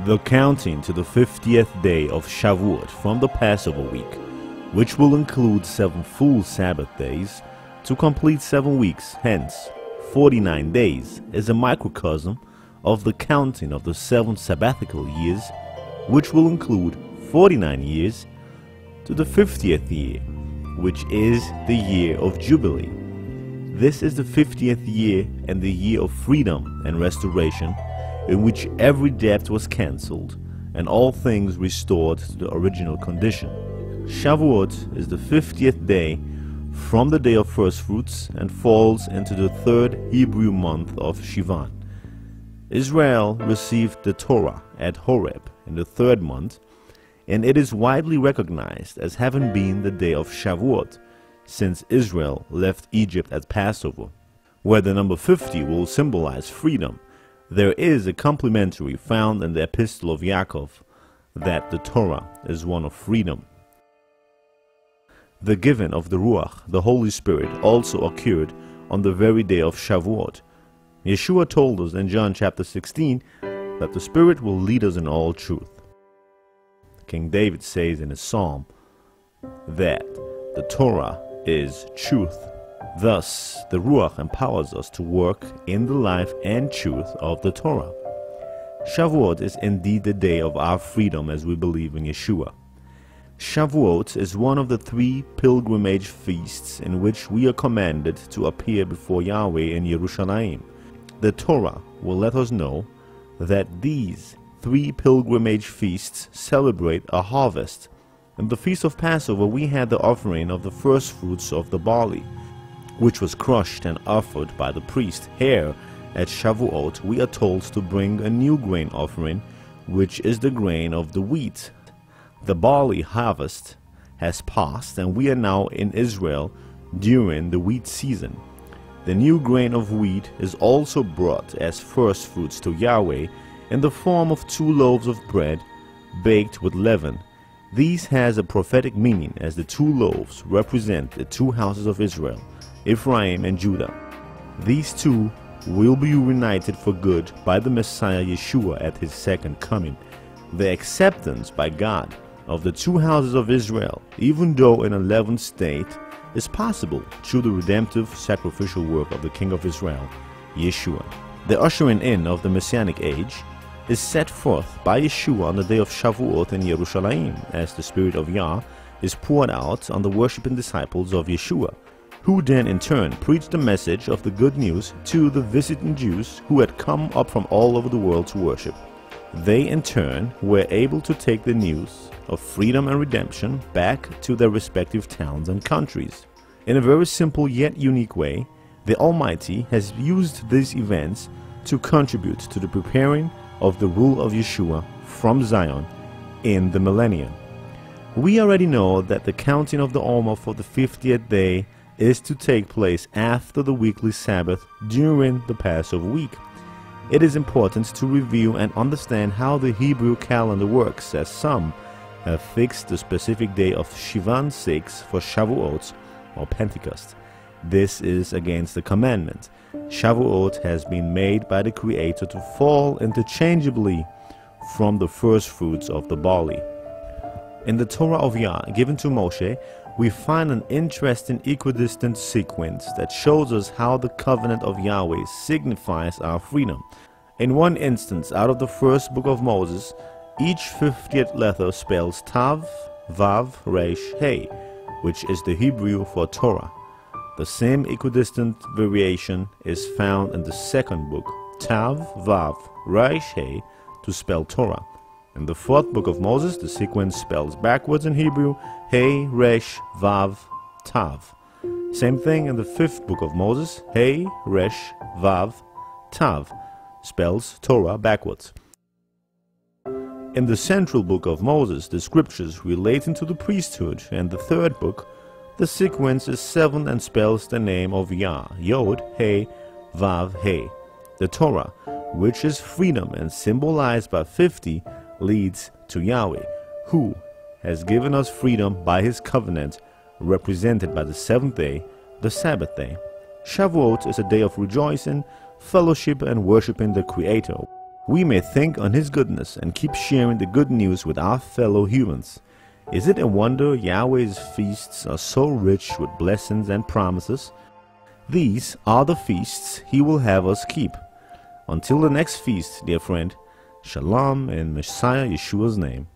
The counting to the 50th day of Shavuot from the Passover week, which will include 7 full Sabbath days, to complete 7 weeks, hence 49 days, is a microcosm of the counting of the 7 sabbatical years, which will include 49 years, to the 50th year, which is the year of Jubilee. This is the 50th year and the year of freedom and restoration, in which every debt was cancelled and all things restored to the original condition. Shavuot is the 50th day from the day of first fruits and falls into the 3rd Hebrew month of Shivan. Israel received the Torah at Horeb in the 3rd month, and it is widely recognized as having been the day of Shavuot, since Israel left Egypt at Passover. Where the number 50 will symbolize freedom, there is a complementary found in the Epistle of Yaakov that the Torah is one of freedom. The giving of the Ruach, the Holy Spirit, also occurred on the very day of Shavuot. Yeshua told us in John chapter 16 that the Spirit will lead us in all truth. King David says in his psalm that the Torah is truth. Thus, the Ruach empowers us to work in the life and truth of the Torah. Shavuot is indeed the day of our freedom as we believe in Yeshua. Shavuot is one of the 3 pilgrimage feasts in which we are commanded to appear before Yahweh in Yerushalayim. The Torah will let us know that these 3 pilgrimage feasts celebrate a harvest. In the Feast of Passover we had the offering of the first fruits of the barley, which was crushed and offered by the priest. Here at Shavuot we are told to bring a new grain offering, which is the grain of the wheat. The barley harvest has passed and we are now in Israel during the wheat season. The new grain of wheat is also brought as first fruits to Yahweh in the form of 2 loaves of bread baked with leaven. These has a prophetic meaning, as the 2 loaves represent the 2 houses of Israel, Ephraim and Judah. These 2 will be reunited for good by the Messiah Yeshua at his second coming. The acceptance by God of the 2 houses of Israel, even though in a leavened state, is possible through the redemptive sacrificial work of the King of Israel, Yeshua. The ushering in of the Messianic age is set forth by Yeshua on the day of Shavuot in Yerushalayim, as the Spirit of Yah is poured out on the worshipping disciples of Yeshua, who then in turn preached the message of the good news to the visiting Jews who had come up from all over the world to worship. They in turn were able to take the news of freedom and redemption back to their respective towns and countries. In a very simple yet unique way, the Almighty has used these events to contribute to the preparing of the rule of Yeshua from Zion in the millennium. We already know that the counting of the Omer for the 50th day is to take place after the weekly Sabbath during the Passover week. It is important to review and understand how the Hebrew calendar works, as some have fixed the specific day of Shivan 6 for Shavuot or Pentecost. This is against the commandment. Shavuot has been made by the Creator to fall interchangeably from the first fruits of the barley. In the Torah of Yah given to Moshe, we find an interesting equidistant sequence that shows us how the covenant of Yahweh signifies our freedom. In one instance out of the first book of Moses, each 50th letter spells Tav, Vav, Resh, He, which is the Hebrew for Torah. The same equidistant variation is found in the second book, Tav, Vav, Resh, He, to spell Torah. In the 4th book of Moses, the sequence spells backwards in Hebrew, He, Resh, Vav, Tav. Same thing in the 5th book of Moses, He, Resh, Vav, Tav, spells Torah backwards. In the central book of Moses, the scriptures relating to the priesthood, and the 3rd book, the sequence is 7 and spells the name of Yah, Yod, He, Vav, He. The Torah, which is freedom and symbolized by 50, leads to Yahweh, who has given us freedom by his covenant, represented by the 7th day, the Sabbath day. Shavuot is a day of rejoicing, fellowship, and worshiping the Creator. we may think on His goodness and keep sharing the good news with our fellow humans. Is it a wonder Yahweh's feasts are so rich with blessings and promises? These are the feasts He will have us keep. Until the next feast, dear friend, Shalom in Messiah Yeshua's name.